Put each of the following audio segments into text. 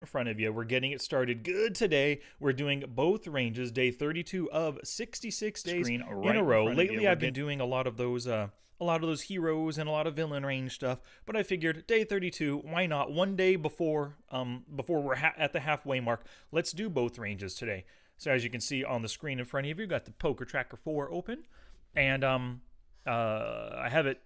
front of you. We're getting it started good today. We're doing both ranges, day 32 of 66 days in a row. Lately, I've been doing a lot of those heroes and a lot of villain range stuff, but I figured day 32, why not? One day before we're at the halfway mark, let's do both ranges today. So as you can see on the screen in front of you, got the Poker Tracker 4 open, and I have it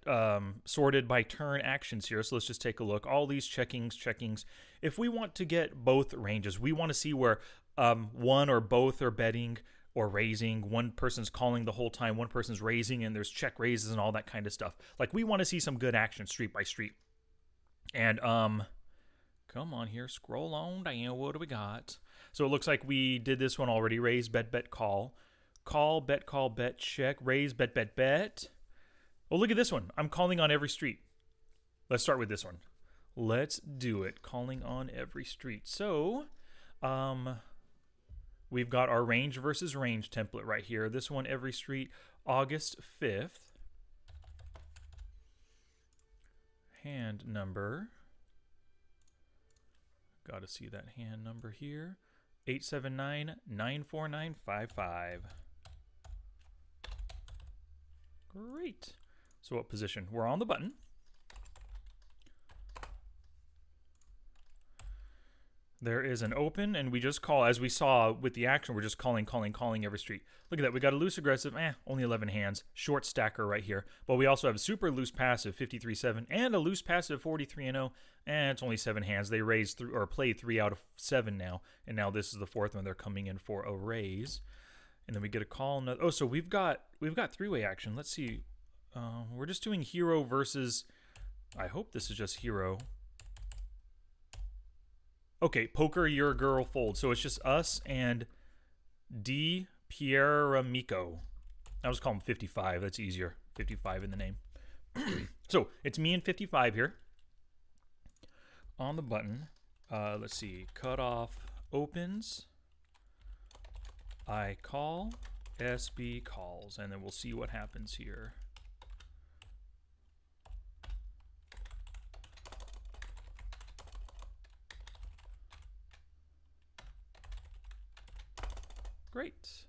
sorted by turn actions here, so let's just take a look. All these checkings. If we want to get both ranges, we want to see where one or both are betting or raising. One person's calling the whole time, one person's raising, and there's check raises and all that kind of stuff. Like, we want to see some good action street by street. And come on here, scroll on down. What do we got? So it looks like we did this one already. Raise, bet, call. Call, bet, check, raise, bet. Oh, look at this one. I'm calling on every street. Let's start with this one. Let's do it. Calling on every street. So, we've got our range versus range template right here. This one, every street, August 5th. Hand number. Got to see that hand number here. 879-94955. Great. So what position? We're on the button. There is an open, and we just call, as we saw with the action, we're just calling every street. Look at that. We got a loose aggressive, only 11 hands. Short stacker right here. But we also have super loose passive, 53-7, and a loose passive, 43-0, and it's only 7 hands. They raised through, or played 3 out of 7 now, and now this is the 4th one. They're coming in for a raise. And then we get a call. Oh, so we've got three-way action. Let's see. We're just doing hero versus, I hope this is just hero. Okay, Poker Your Girl fold. So it's just us and D. Pieramico. I'll just call him 55. That's easier. 55 in the name. So it's me and 55 here. On the button. Let's see. Cutoff opens. I call. SB calls. And then we'll see what happens here. Great.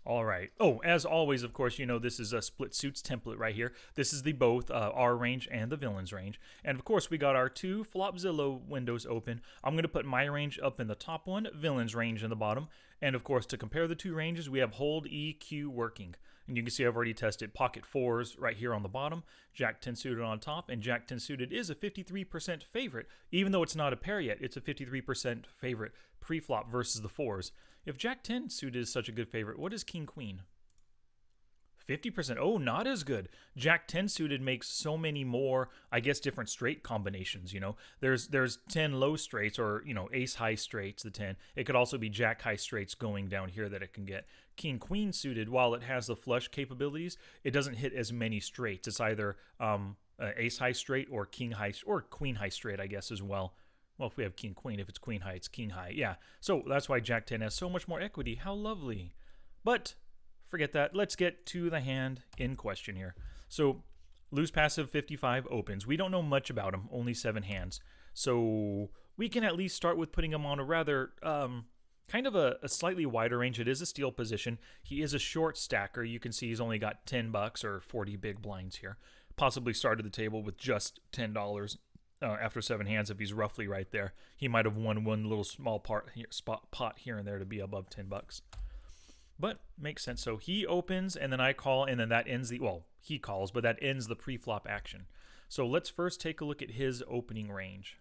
All right. Oh, as always, of course, you know this is a split suits template right here. This is the both our range and the villain's range. And of course, we got our 2 Flopzilla windows open. I'm going to put my range up in the top one, villain's range in the bottom. And of course, to compare the 2 ranges, we have Hold EQ working. And you can see I've already tested pocket 4s right here on the bottom, Jack 10 suited on top, and Jack 10 suited is a 53% favorite. Even though it's not a pair yet, it's a 53% favorite pre-flop versus the 4s. If Jack 10 suited is such a good favorite, what is King Queen? 50%. Oh, not as good. Jack 10 suited makes so many more, I guess, different straight combinations, you know. There's 10 low straights or, you know, ace high straights, the 10. It could also be Jack high straights going down here that it can get. King Queen suited, while it has the flush capabilities, it doesn't hit as many straights. It's either ace high straight or king high or queen high straight, I guess, as well. Well, if we have king queen, if it's queen high, it's king high. Yeah, so that's why Jack 10 has so much more equity. How lovely. But forget that. Let's get to the hand in question here. So loose passive 55 opens. We don't know much about him, only 7 hands. So we can at least start with putting him on a rather kind of a slightly wider range. It is a steal position. He is a short stacker. You can see he's only got $10 or 40 big blinds here. Possibly started the table with just $10 after 7 hands if he's roughly right there. He might have won one little small pot here and there to be above $10. But makes sense. So he opens and then I call and then that ends the, well, he calls, but that ends the pre-flop action. So let's first take a look at his opening range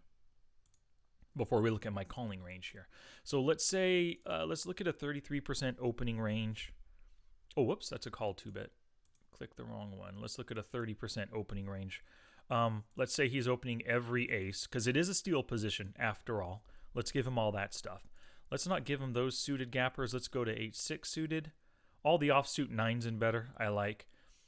before we look at my calling range here. So let's say, let's look at a 33% opening range. Oh, whoops, that's a call 2-bet. Click the wrong one. Let's look at a 30% opening range. Let's say he's opening every ace, because it is a steal position after all. Let's give him all that stuff. Let's not give him those suited gappers. Let's go to 8-6 suited. All the offsuit 9s and better, I like.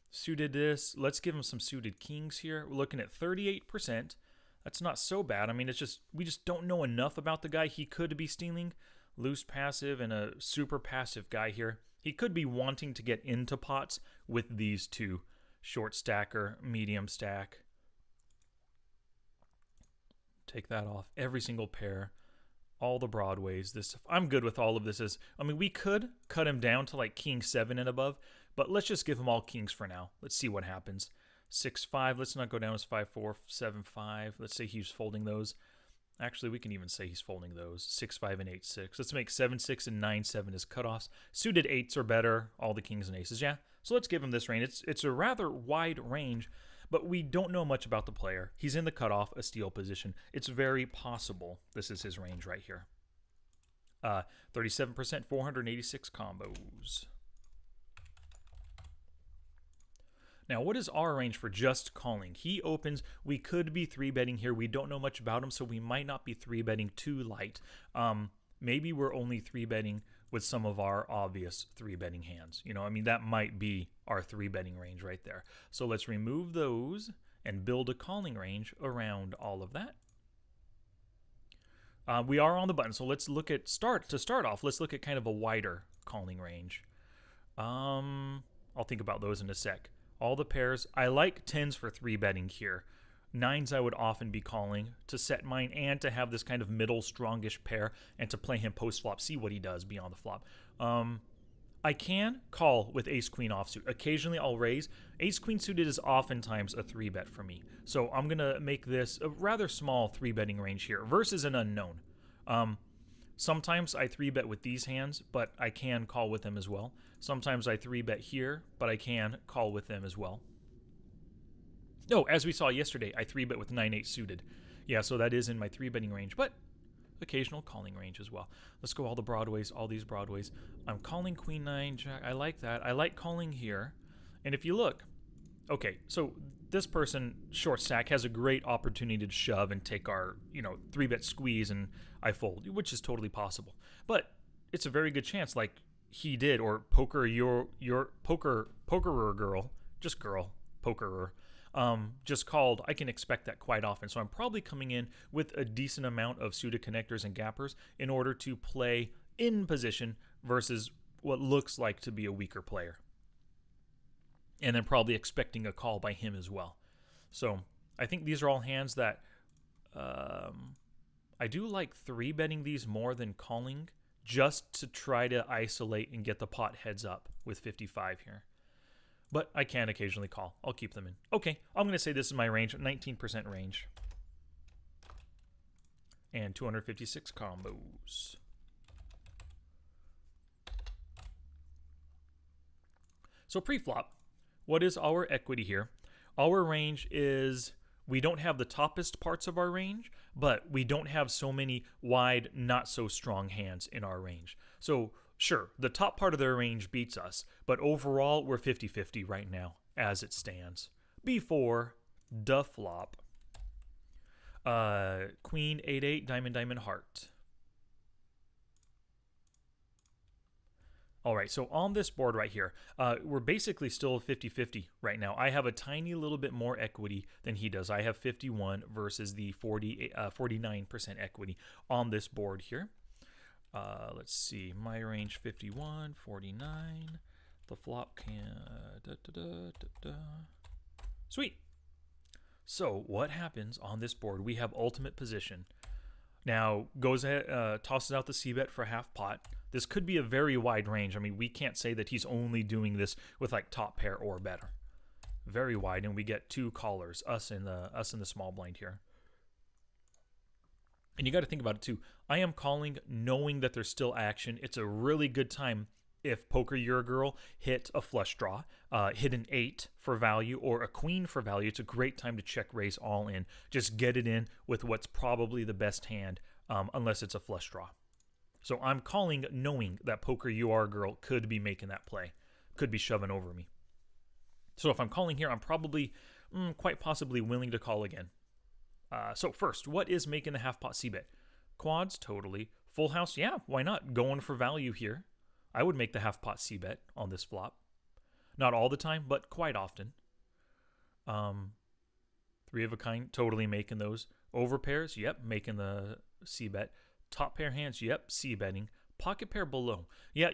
Suited this. Let's give him some suited kings here. We're looking at 38%. That's not so bad. I mean, it's just, we just don't know enough about the guy. He could be stealing. Loose passive and a super passive guy here. He could be wanting to get into pots with these two. Short stacker, medium stack. Take that off. Every single pair. all the broadways. This I'm good with all of this. I mean, we could cut him down to like king 7 and above, but let's just give him all kings for now. Let's see what happens. 6-5. Let's not go down as 5-4, 7-5. Let's say he's folding those. Actually, we can even say he's folding those. 6-5 and 8-6. Let's make 7-6 and 9-7 as cutoffs. Suited 8s are better. All the kings and aces. Yeah. So let's give him this range. It's a rather wide range, but we don't know much about the player. He's in the cutoff, a steal position. It's very possible this is his range right here. 37%, 486 combos. Now, what is our range for just calling? He opens. We could be 3-betting here. We don't know much about him, so we might not be 3-betting too light. Maybe we're only 3-betting with some of our obvious 3-betting hands. You know, I mean, that might be our 3-betting range right there. So let's remove those and build a calling range around all of that. We are on the button, so let's look at to start off. Let's look at kind of a wider calling range. I'll think about those in a sec. All the pairs. I like 10s for 3-betting here. 9s I would often be calling to set mine and to have this kind of middle strongish pair and to play him post-flop, see what he does beyond the flop. I can call with ace-queen offsuit. Occasionally I'll raise. Ace-queen suited is oftentimes a 3-bet for me. So I'm going to make this a rather small 3-betting range here versus an unknown. Sometimes I 3-bet with these hands, but I can call with them as well. Sometimes I 3-bet here, but I can call with them as well. No, as we saw yesterday, I 3-bet with 9-8 suited. Yeah, so that is in my 3-betting range, but occasional calling range as well. Let's go all the broadways, all these broadways. I'm calling queen 9, jack. I like that. I like calling here. And if you look, okay, so this person, short stack, has a great opportunity to shove and take our, 3-bet squeeze and I fold, which is totally possible. But it's a very good chance, like he did, or POKERURGIRL, just girl, pokerer, just called. I can expect that quite often. So I'm probably coming in with a decent amount of suited connectors and gappers in order to play in position versus what looks like to be a weaker player. And then probably expecting a call by him as well. So I think these are all hands that I do like 3-betting these more than calling, just to try to isolate and get the pot heads up with 55 here. But I can occasionally call. I'll keep them in. Okay, I'm going to say this is my range, 19% range. And 256 combos. So pre-flop, what is our equity here? Our range is, we don't have the toppest parts of our range, but we don't have so many wide, not so strong hands in our range. So sure, the top part of their range beats us, but overall we're 50-50 right now as it stands. Before the flop. Queen 8-8, diamond, diamond, heart. All right, so on this board right here, we're basically still 50-50 right now. I have a tiny little bit more equity than he does. I have 51 versus the 49% equity on this board here. Let's see, my range 51, 49. The flop can... Sweet. So what happens on this board? We have ultimate position. Now, goes ahead, tosses out the c-bet for half pot. This could be a very wide range. I mean, we can't say that he's only doing this with like top pair or better. Very wide, and we get 2 callers, us in the small blind here. And you got to think about it too. I am calling knowing that there's still action. It's a really good time if POKERURGIRL hit a flush draw, hit an 8 for value or a queen for value. It's a great time to check raise all in. Just get it in with what's probably the best hand, unless it's a flush draw. So I'm calling knowing that POKERURGIRL could be making that play, could be shoving over me. So if I'm calling here, I'm probably quite possibly willing to call again. So first, what is making the half pot c-bet? Quads, totally. Full house, yeah, why not? Going for value here. I would make the half pot c-bet on this flop. Not all the time, but quite often. 3 of a kind, totally making those. Over pairs, yep, making the c-bet. Top pair hands, yep, c-betting. Pocket pair below. Yeah,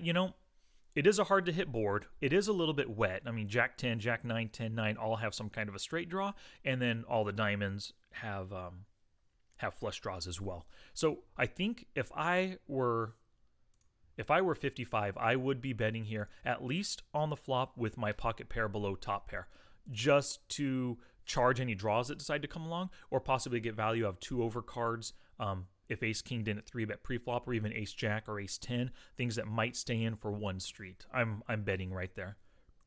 it is a hard to hit board. It is a little bit wet. I mean, Jack 10, Jack 9, 10, 9 all have some kind of a straight draw, and then all the diamonds have have flush draws as well. So I think if I were 55, I would be betting here at least on the flop with my pocket pair below top pair, just to charge any draws that decide to come along, or possibly get value of 2 over cards. If ace king didn't 3-bet pre-flop, or even ace jack or ace 10, things that might stay in for one street. I'm betting right there,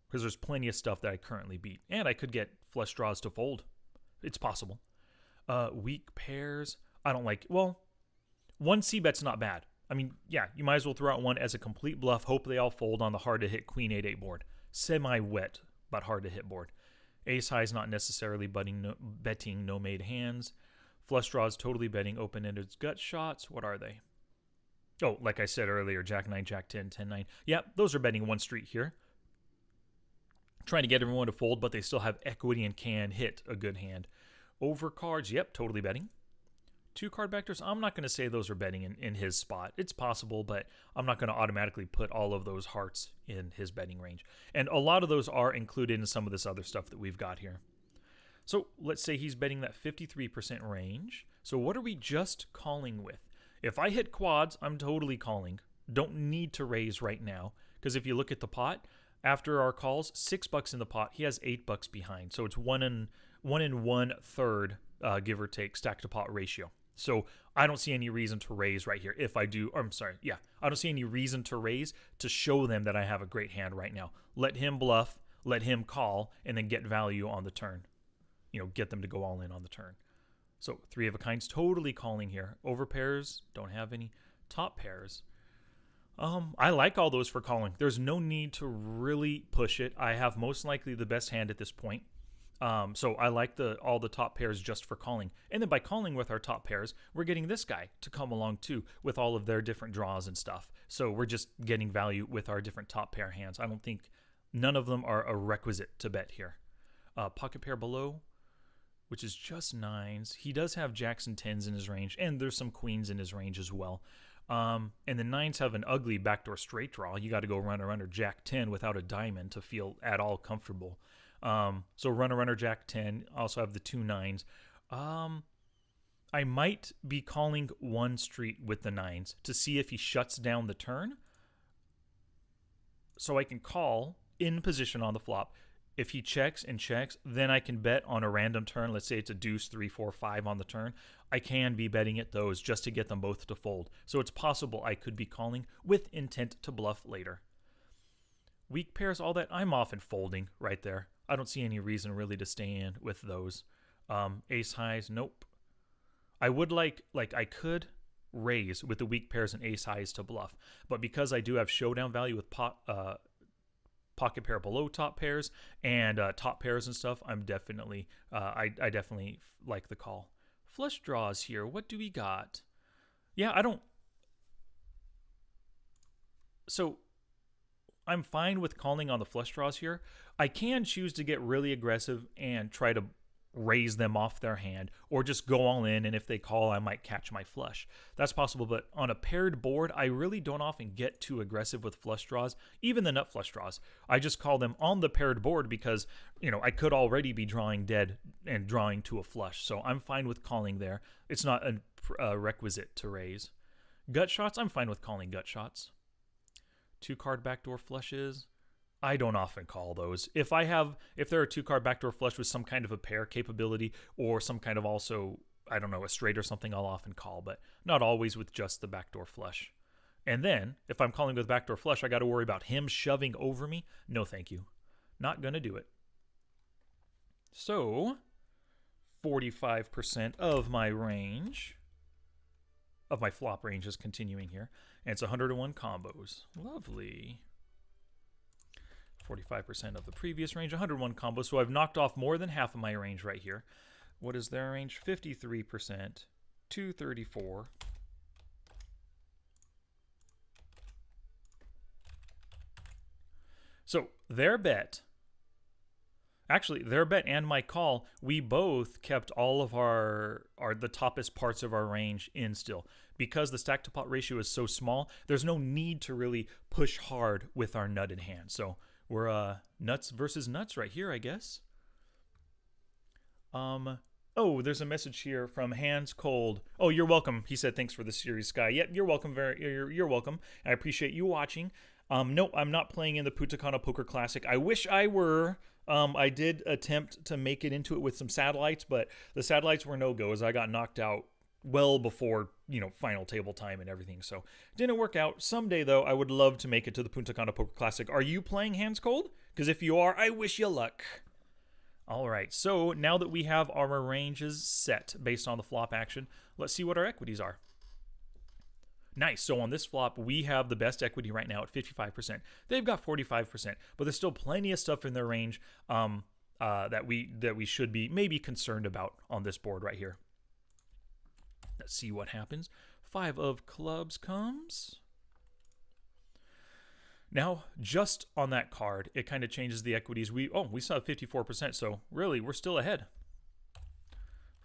because there's plenty of stuff that I currently beat, and I could get flush draws to fold. It's possible. Weak pairs, I don't like. Well, one c-bet's not bad. I mean, yeah, you might as well throw out one as a complete bluff, hope they all fold on the hard to hit queen 8-8 board. Semi-wet, but hard to hit board. Ace high is not necessarily betting no made hands. Flush draws totally betting open-ended gut shots. What are they? Oh, like I said earlier, jack 9, jack 10, 10 9. Yeah, those are betting one street here. Trying to get everyone to fold, but they still have equity and can hit a good hand. Over cards, yep, totally betting. 2 card backdoors, I'm not going to say those are betting in his spot. It's possible, but I'm not going to automatically put all of those hearts in his betting range. And a lot of those are included in some of this other stuff that we've got here. So let's say he's betting that 53% range. So what are we just calling with? If I hit quads, I'm totally calling. Don't need to raise right now, because if you look at the pot, after our calls, $6 in the pot, he has $8 behind. So it's 1 and 1/3, give or take, stack to pot ratio. So I don't see any reason to raise right here. If I do, or I'm sorry, yeah, I don't see any reason to raise to show them that I have a great hand right now. Let him bluff, let him call, and then get value on the turn. You know, get them to go all in on the turn. So 3 of a kinds, totally calling here. Over pairs, don't have any. Top pairs, I like all those for calling. There's no need to really push it. I have most likely the best hand at this point. So I like all the top pairs just for calling. And then by calling with our top pairs, we're getting this guy to come along too with all of their different draws and stuff. So we're just getting value with our different top pair hands. I don't think none of them are a requisite to bet here. Pocket pair below, which is just 9s. He does have jacks and 10s in his range, and there's some queens in his range as well. And the 9s have an ugly backdoor straight draw. You got to go runner under jack 10 without a diamond to feel at all comfortable. So runner jack 10, also have the 2 9s. I might be calling one street with the 9s to see if he shuts down the turn, so I can call in position on the flop. If he checks and checks, then I can bet on a random turn. Let's say it's a deuce 3 4 5 on the turn. I can be betting at those just to get them both to fold. So it's possible I could be calling with intent to bluff later. Weak pairs, all that, I'm often folding right there. I don't see any reason really to stay in with those. Ace highs, nope. I would like I could raise with the weak pairs and ace highs to bluff, but because I do have showdown value with pocket pair below top pairs and top pairs and stuff, I'm definitely I definitely like the call. Flush draws here. What do we got? Yeah, I don't. So I'm fine with calling on the flush draws here. I can choose to get really aggressive and try to raise them off their hand, or just go all in, and if they call, I might catch my flush. That's possible, but on a paired board, I really don't often get too aggressive with flush draws, even the nut flush draws. I just call them on the paired board because, you know, I could already be drawing dead and drawing to a flush, so I'm fine with calling there. It's not a requisite to raise. Gut shots, I'm fine with calling gut shots. 2 card backdoor flushes, I don't often call those. If there are 2 card backdoor flush with some kind of a pair capability, or some kind of also, I don't know, a straight or something, I'll often call, but not always with just the backdoor flush. And then, if I'm calling with backdoor flush, I got to worry about him shoving over me. No, thank you. Not going to do it. So, 45% of my range, of my flop range is continuing here, and it's 101 combos. Lovely. 45% of the previous range, 101 combos. So I've knocked off more than half of my range right here. What is their range? 53%, 234. So their bet, actually their bet and my call, we both kept all of the toppest parts of our range in still. Because the stack to pot ratio is so small, there's no need to really push hard with our nutted hand. So we're nuts versus nuts right here, I guess. Oh, there's a message here from Hands Cold. Oh, you're welcome. He said thanks for the series, Sky. Yep, you're welcome. You're welcome. I appreciate you watching. No, I'm not playing in the Punta Cana Poker Classic. I wish I were. I did attempt to make it into it with some satellites, but the satellites were no-goes. I got knocked out well before, final table time and everything. So didn't work out. Someday, though, I would love to make it to the Punta Cana Poker Classic. Are you playing Hands Cold? Because if you are, I wish you luck. All right, so now that we have our ranges set based on the flop action, let's see what our equities are. Nice. So on this flop, we have the best equity right now at 55%. They've got 45%, but there's still plenty of stuff in their range that we should be maybe concerned about on this board right here. Let's see what happens. 5 of clubs comes. Now, just on that card, it kind of changes the equities. We saw 54%, so really, we're still ahead.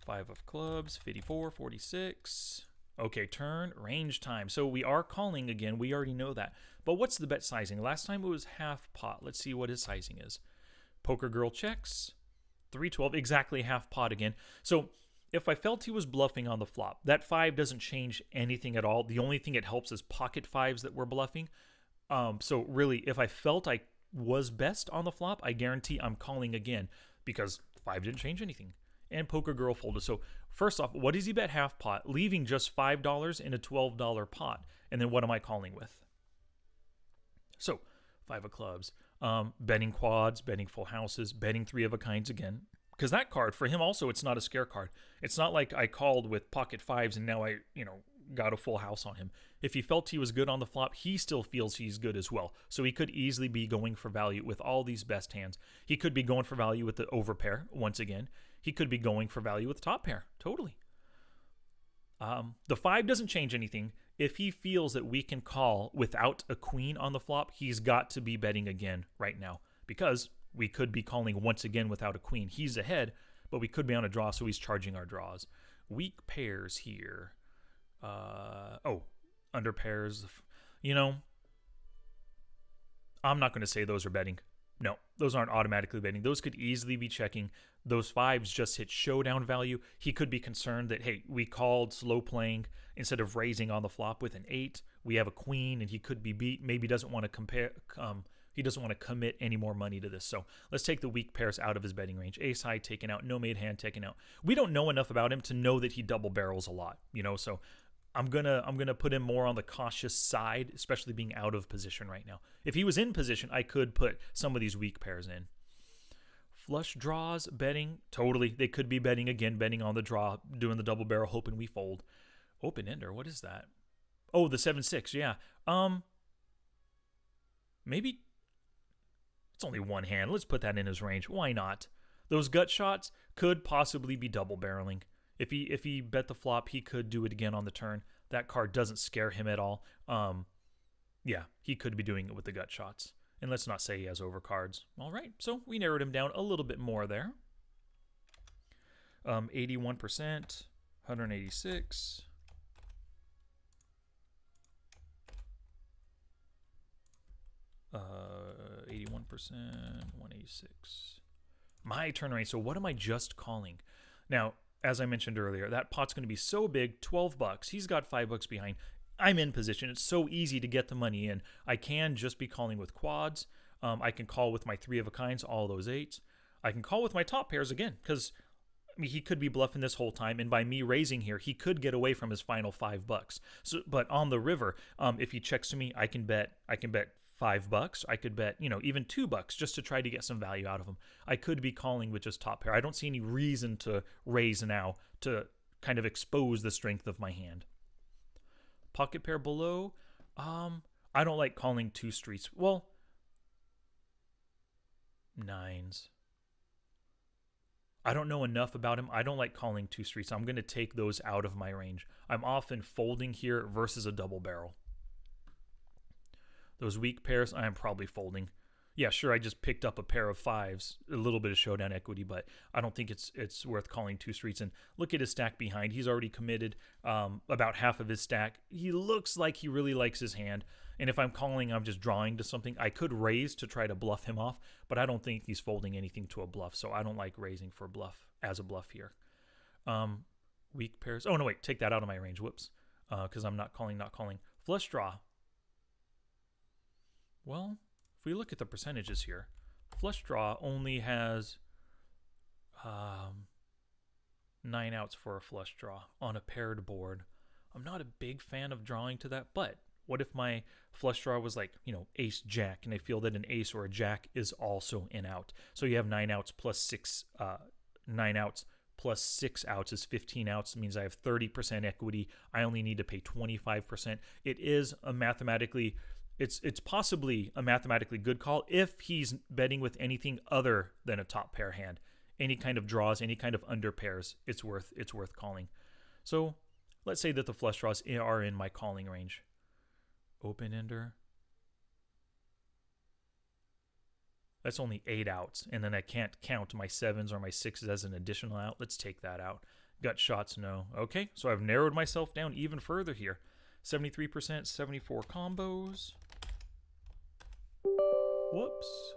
5 of clubs, 54, 46. Okay, turn, range time. So we are calling again. We already know that. But what's the bet sizing? Last time it was half pot. Let's see what his sizing is. Poker Girl checks. 312, exactly half pot again. So if I felt he was bluffing on the flop, that 5 doesn't change anything at all. The only thing it helps is pocket 5s that we're bluffing. So really, if I felt I was best on the flop, I guarantee I'm calling again because 5 didn't change anything. And Poker Girl folded. So first off, what does he bet half pot? Leaving just $5 in a $12 pot. And then what am I calling with? So 5 of clubs, betting quads, betting full houses, betting 3 of a kinds again. Because that card, for him also, it's not a scare card. It's not like I called with pocket 5s and now I, got a full house on him. If he felt he was good on the flop, he still feels he's good as well. So he could easily be going for value with all these best hands. He could be going for value with the overpair once again. He could be going for value with top pair. Totally. The 5 doesn't change anything. If he feels that we can call without a queen on the flop, he's got to be betting again right now because we could be calling once again without a queen. He's ahead, but we could be on a draw, so he's charging our draws. Weak pairs here. Under pairs. I'm not going to say those are betting. No, those aren't automatically betting. Those could easily be checking. Those 5s just hit showdown value. He could be concerned that, hey, we called slow playing instead of raising on the flop with an 8. We have a queen, and he could be beat. Maybe doesn't want to he doesn't want to commit any more money to this. So let's take the weak pairs out of his betting range. Ace high taken out, no made hand taken out. We don't know enough about him to know that he double barrels a lot, so I'm gonna put him more on the cautious side, especially being out of position right now. If he was in position, I could put some of these weak pairs in. Flush draws, betting, totally. They could be betting again, betting on the draw, doing the double barrel, hoping we fold. Open ender, what is that? Oh, the 7-6, yeah. Maybe it's only one hand. Let's put that in his range. Why not? Those gut shots could possibly be double barreling. If he bet the flop, he could do it again on the turn. That card doesn't scare him at all. Yeah, he could be doing it with the gut shots. And let's not say he has overcards. All right, so we narrowed him down a little bit more there. 81%, 186. Uh, 81%, 186. My turn range. So what am I just calling? Now, as I mentioned earlier, that pot's going to be so big, $12. He's got $5 behind. I'm in position. It's so easy to get the money in. I can just be calling with quads. I can call with my 3 of a kinds, all those 8s. I can call with my top pairs again, because he could be bluffing this whole time, and by me raising here, he could get away from his final $5. So, but on the river, if he checks to me, I can bet $5. I could bet, even $2 just to try to get some value out of him. I could be calling with just top pair. I don't see any reason to raise now to kind of expose the strength of my hand. Pocket pair below. I don't like calling 2 streets. Well, 9s. I don't know enough about him. I don't like calling 2 streets. I'm going to take those out of my range. I'm often folding here versus a double barrel. Those weak pairs, I am probably folding. Yeah, sure, I just picked up a pair of 5s, a little bit of showdown equity, but I don't think it's worth calling 2 streets. And look at his stack behind. He's already committed about half of his stack. He looks like he really likes his hand. And if I'm calling, I'm just drawing to something. I could raise to try to bluff him off, but I don't think he's folding anything to a bluff, so I don't like raising for a bluff as a bluff here. Weak pairs. Oh, no, wait. Take that out of my range. Whoops. Because I'm not calling. Flush draw. Well, if we look at the percentages here, flush draw only has 9 outs for a flush draw on a paired board. I'm not a big fan of drawing to that, but what if my flush draw was like, ace jack, and I feel that an ace or a jack is also in out. So you have 9 outs plus 6, 9 outs plus 6 outs is 15 outs. It means I have 30% equity. I only need to pay 25%. It is a mathematically, it's possibly a mathematically good call if he's betting with anything other than a top pair hand. Any kind of draws, any kind of under pairs, it's worth calling. So let's say that the flush draws are in my calling range. Open ender. That's only 8 outs, and then I can't count my 7s or my 6s as an additional out. Let's take that out. Gut shots, no. Okay, so I've narrowed myself down even further here. 73%, 74 combos. Whoops.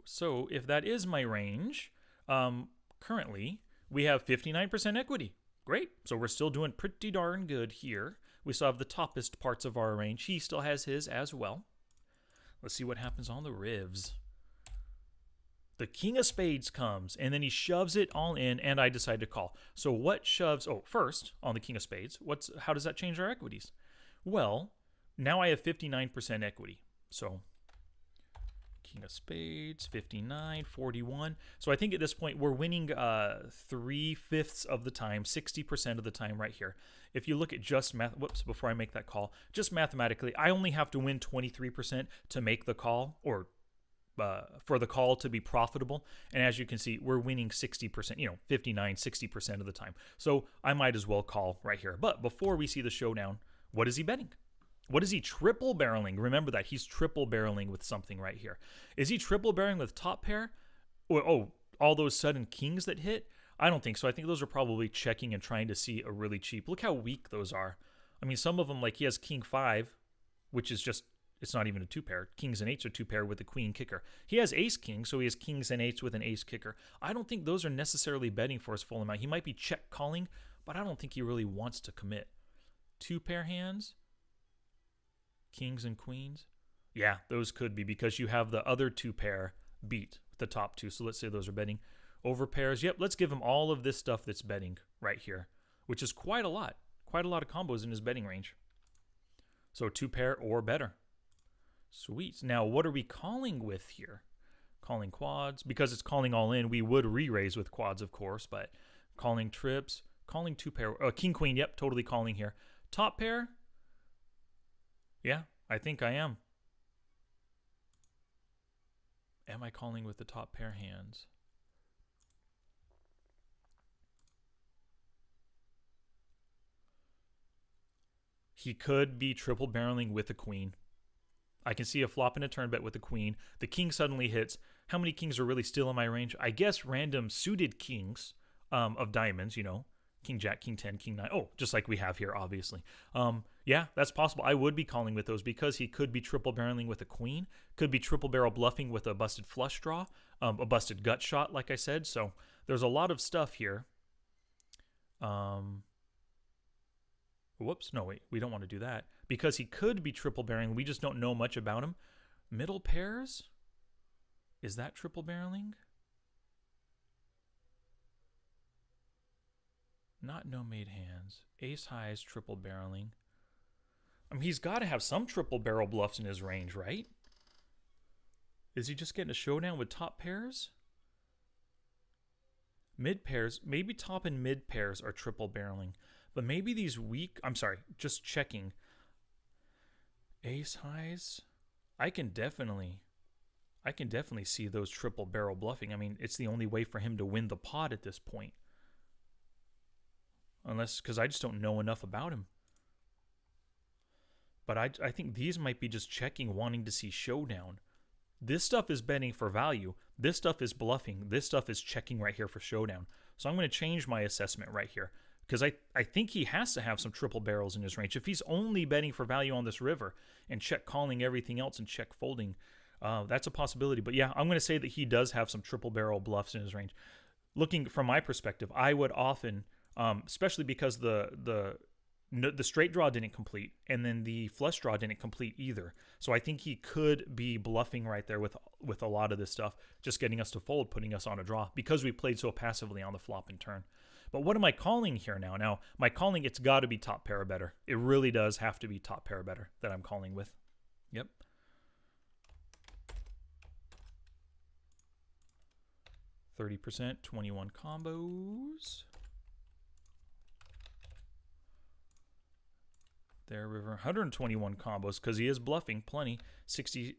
So if that is my range, currently we have 59% equity. Great. So we're still doing pretty darn good here. We still have the toppest parts of our range. He still has his as well. Let's see what happens on the rivs. The king of spades comes, and then he shoves it all in, and I decide to call. So what shoves... Oh, first, on the king of spades, how does that change our equities? Well, now I have 59% equity. So... king of spades, 59, 41. So I think at this point we're winning 3/5 of the time, 60% of the time right here. If you look at just before I make that call, just mathematically, I only have to win 23% to make the call, or for the call to be profitable. And as you can see, we're winning 60%, 59, 60% of the time. So I might as well call right here. But before we see the showdown, what is he betting? What is he triple barreling? Remember that he's triple barreling with something right here. Is he triple barreling with top pair? Or, all those sudden kings that hit? I don't think so. I think those are probably checking and trying to see a really cheap. Look how weak those are. I mean, some of them, like he has king 5, which is just, it's not even a 2-pair. Kings and 8s are 2-pair with a queen kicker. He has ace king, so he has kings and 8s with an ace kicker. I don't think those are necessarily betting for his full amount. He might be check calling, but I don't think he really wants to commit. 2-pair hands. Kings and queens? Yeah, those could be because you have the other 2-pair beat with the top 2. So let's say those are betting. Over pairs, yep, let's give him all of this stuff that's betting right here, which is quite a lot. Quite a lot of combos in his betting range. So 2-pair or better. Sweet. Now, what are we calling with here? Calling quads. Because it's calling all in, we would re-raise with quads, of course, but calling trips, calling 2-pair. King, queen, yep, totally calling here. Top pair? Yeah, I think I am. Am I calling with the top pair hands? He could be triple barreling with a queen. I can see a flop and a turn bet with the queen. The king suddenly hits. How many kings are really still in my range? I guess random suited kings of diamonds, King Jack, King 10, King 9. Oh, just like we have here, obviously. Yeah, that's possible. I would be calling with those because he could be triple barreling with a queen, could be triple barrel bluffing with a busted flush draw, a busted gut shot, like I said. So there's a lot of stuff here. Whoops, no, wait, we don't want to do that because he could be triple barreling. We just don't know much about him. Middle pairs? Is that triple barreling? Not no-made hands. Ace highs, triple barreling. I mean, he's got to have some triple barrel bluffs in his range, right? Is he just getting a showdown with top pairs? Mid pairs, maybe top and mid pairs are triple barreling. But maybe these weak, I'm sorry, just checking. Ace highs, I can definitely see those triple barrel bluffing. I mean, it's the only way for him to win the pot at this point. Unless, because I just don't know enough about him. But I think these might be just checking, wanting to see showdown. This stuff is betting for value. This stuff is bluffing. This stuff is checking right here for showdown. So I'm going to change my assessment right here. because I think he has to have some triple barrels in his range. If he's only betting for value on this river and check calling everything else and check folding, that's a possibility. But yeah, I'm going to say that he does have some triple barrel bluffs in his range. Looking from my perspective, I would often, especially because the straight draw didn't complete and then the flush draw didn't complete either. So I think he could be bluffing right there with a lot of this stuff, just getting us to fold, putting us on a draw because we played so passively on the flop and turn. But what am I calling here now? Now, my calling, it's got to be top pair or better. It really does have to be top pair or better that I'm calling with. Yep. %, 21 combos. There, river, 121 combos because he is bluffing plenty. 68%,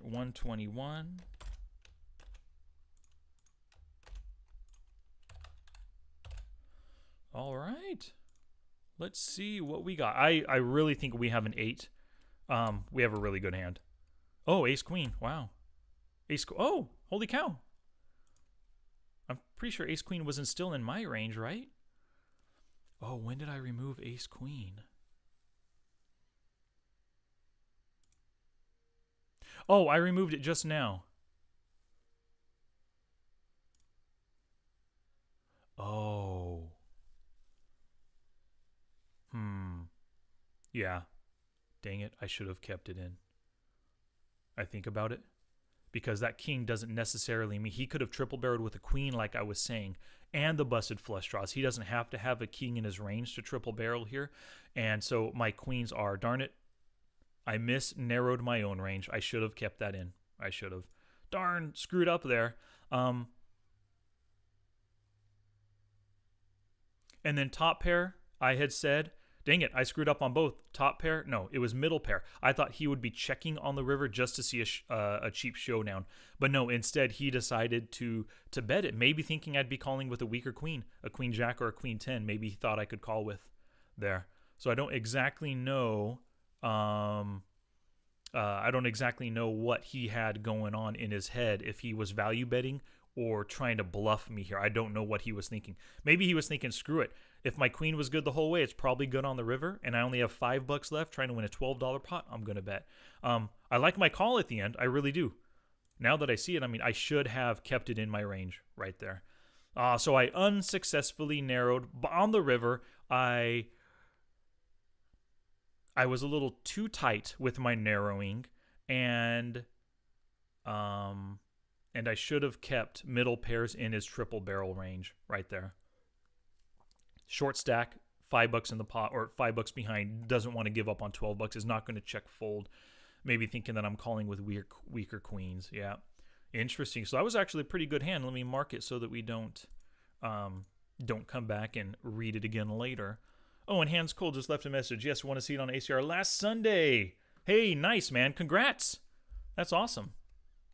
121. All right. Let's see what we got. I really think we have an 8. We have a really good hand. Oh, ace queen. Wow. Oh, holy cow. I'm pretty sure ace queen wasn't still in my range, right? Oh, when did I remove ace queen? Oh, I removed it just now. Oh. Yeah. Dang it. I should have kept it in. I think about it. Because that king doesn't necessarily mean he could have triple barreled with a queen like I was saying and the busted flush draws. He doesn't have to have a king in his range to triple barrel here. And so my queens are, darn it, I narrowed my own range. I should have kept that in. I should have. Darn, screwed up there. And then top pair, I had said, dang it, I screwed up on both. Top pair? No, it was middle pair. I thought he would be checking on the river just to see a cheap showdown. But no, instead he decided to bet it. Maybe thinking I'd be calling with a weaker queen, a queen jack or a queen 10. Maybe he thought I could call with there. So I don't exactly know. I don't exactly know what he had going on in his head, if he was value betting or trying to bluff me here. I don't know what he was thinking. Maybe he was thinking, screw it. If my queen was good the whole way, it's probably good on the river, and I only have $5 left trying to win a $12 pot, I'm going to bet. I like my call at the end. I really do. Now that I see it, I mean, I should have kept it in my range right there. So I unsuccessfully narrowed. On the river, I was a little too tight with my narrowing, and I should have kept middle pairs in his triple barrel range right there. Short stack, $5 in the pot, or $5 behind, doesn't want to give up on $12, is not going to check fold. Maybe thinking that I'm calling with weaker queens. Yeah, interesting. So that was actually a pretty good hand. Let me mark it so that we don't come back and read it again later. Oh, and Hands Cold just left a message. Yes, we want to see it on ACR last Sunday. Hey, nice, man. Congrats. That's awesome.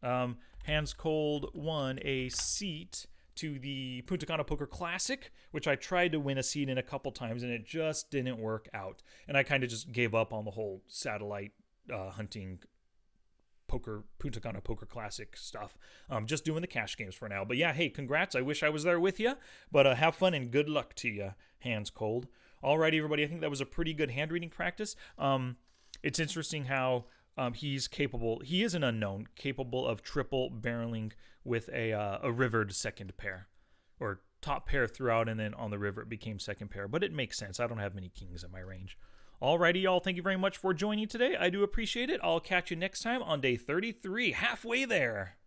Hands Cold won a seat to the Punta Cana Poker Classic, which I tried to win a seat in a couple times, and it just didn't work out. And I kind of just gave up on the whole satellite hunting Punta Cana Poker Classic stuff. Just doing the cash games for now. But yeah, hey, congrats. I wish I was there with you. But have fun and good luck to you, Hands Cold. Alrighty, everybody. I think that was a pretty good hand reading practice. It's interesting how he's capable. He is an unknown, capable of triple barreling with a rivered second pair, or top pair throughout, and then on the river it became second pair. But it makes sense. I don't have many kings in my range. Alrighty, y'all. Thank you very much for joining today. I do appreciate it. I'll catch you next time on day 33. Halfway there.